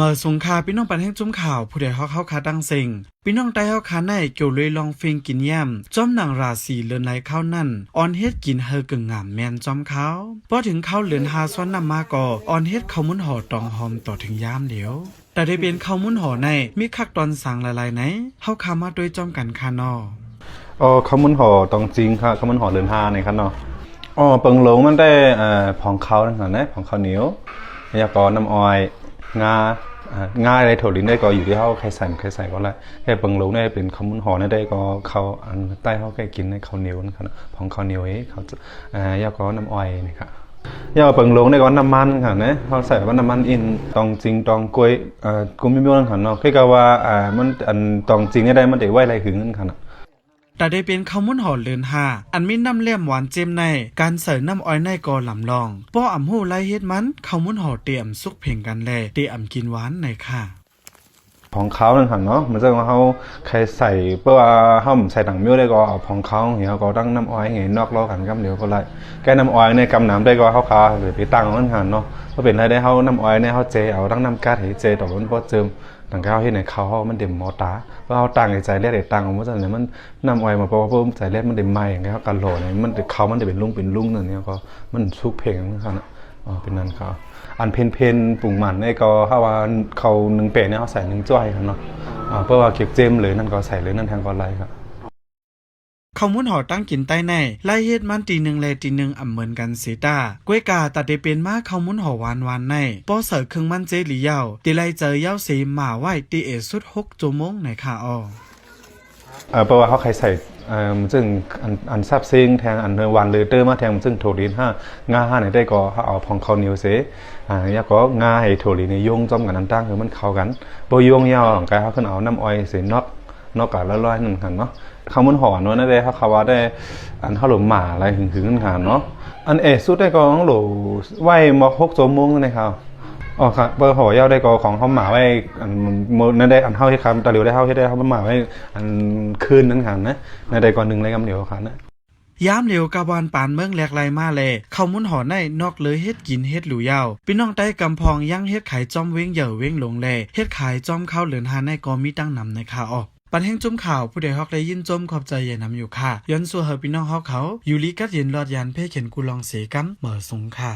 เมื่อสงขาพี่น้องปันแห่งจุ้มข่าวผู้ใดเฮาเข้าคาดังเซ็งพี่น้องใต้เฮาคาในเกี่ยวเลยลองฟิงกินแย้มจอมหนังราศีเลือนไหลเข้านั่นออนเฮ็ดกินเฮอกึ่งงามแมนจอมเขาพอถึงเข้าเลือนหาซ้อนนำมาก่อออนเฮ็ดข้าวมุ้นห่อตองหอมต่อถึงยามเดียวแต่ได้เป็นข้าวมุ้นห่อในมีคักตอนสั่งหลายๆไหนเฮาคามาด้วยจอมกันคานอข้าวมันห่อตองจริงครับข้าวมันห่อเดือนห้าในครับเนาะเปิงหลงมันได้ผองเขาต่างๆนะผองเขาเหนียวแล้วก็น้ำอ้อยงาอะไรถั่วลิ้นได้ก็อยู่ที่เขาใครใส่ก็ได้แค่เปิงหลงได้เป็นข้าวมันห่อได้ก็เขาอันใต้เขาแค่กินในข้าวเหนียวนะครับผองข้าวเหนียวเขาแล้วก็น้ำอ้อยนี่ครับแล้วเปิงหลงได้ก็น้ำมันค่ะนะเขาใส่ว่าน้ำมันอินตองจริงตองกล้วยกุ้งมิ้วๆค่ะเนาะคือว่ามันอันตองจริงได้มันได้ไว้อะไรหึงนั่นค่ะแต่ได้เป็นข้าวมุ้นห่อเลือนหาอันมีน้ำเลี่ยมหวานเจมในการใส่น้ำอ้อยในกอลำลองป้ออ่ำหูไล่เฮ็ดมันข้าวมุ้นห่อเตรียมสุกเพ่งกันแลเตรียมกินหวานในค่ะของเขานั่นค่ะเนาะมันจะว่าเขาใครใส่เพื่อว่าเขาใส่ถังมิ้วได้ก็เอาของเขาเหี้ยก็ตั้งน้ำอ้อยเหี้ยนอกล้อกันกำเดียวก็ไล่แกน้ำอ้อยในกำน้ำได้ก็เขาคาหรือไปตั้งนั่นค่ะเนาะเพราะเป็นอะไรได้เขาน้ำอ้อยในเขาเจเอาตั้งน้ำก๊าซให้เจต่อมันพอเจิมต่างเขาเห็นในเขามันเด็มมอตาเพราะเขาตั้งในใจเลือดตั้งของมันจะเนี่ยมันน้ำอ้อยมาเพราะว่าเพิ่มใจเลือดมันเด็มไหมอย่างเงี้ยเขากันโหลเนี่ยมันเขามันจะเป็นลุ่งนั่นเนี่ยก็มันชุกเพลงนั่นค่ะเป็นนั่นเขาอันเพนปุ่งหมันเนี่ยก็ถ้าว่าเขาหนึ่งเปรเนี่ยเขาใส่หนึ่งจ้อยครับเนาะเพื่อว่าเก็บเจมเลยนั่นก็ใส่เลยนั่นแทงก็ไล่ครับข้าวมุ้นห่อตั้งกินใต้ในไล่เฮ็ดมันตีหนึ่งแลตีหนึ่งอ่ำเหมือนกันเสตากล้วยกาตัดได้เป็นมาข้าวมุ้นห่อหวานในป้อเสิร์ฟเครื่องมันเจหลี่เยาตีไล่เจอเย้าเสมาไหวตีเอสุด6 ชั่วโมงในค่ะเพราะว่าเขาใครใส่ซึ่งอันซับซิงแทงอันวันเลยเตอร์มาแทงซึ่งโถลินงาไหนได้ก็เอาพองเขาเหนียวเสแล้วก็งาให้โถลินโยงจอมกันน้ำตั้งคือมันเข้ากันพอโยงยาวของกายเขาขึ้นเอาน้ำอ้อยเสนอกกันละร้อยนั่นกันเนาะเขามันห่อเนาะนั่นได้เขาว่าได้อันเขาหลงหมาอะไรถึงนั่นกันเนาะอันสุดได้ก็ต้องหลงไหวมา6 ชั่วโมงนั่นเองครับครับเบอร์ห่อยาวได้ก็ของเขาหมาไว้อันนั่นได้อันเท่าที่คำตะเหลียวได้เท่าที่ได้เขาหมาไว้อันคืนนั้นกันนะในใดก่อนหนึ่งเลยกำเหลียวครับนะยามเหลียวกะบอนปานเมืองแหลกไหลมาแลข้าวมุ้นห่อในนอกเลยเฮ็ดกินเฮ็ดหลูยาวพี่น้องใต้กำพองยังเฮ็ดขายจอมเว้งเหย่อเว้งหลงแลเฮ็ดขายจอมข้าวเหลือนหาในก็มีตั้งนำในค่ะปันแห่งจุ้มข่าวผู้ใดฮอกได้ยินจมขอบใจอย่านำอยู่ค่ะย้อนสู่เฮาพี่น้องฮอกเขาอยู่ลีกัดเย็นรอดยานเพ่เข็นกูลองเสกัมเหม่อสงค่ะ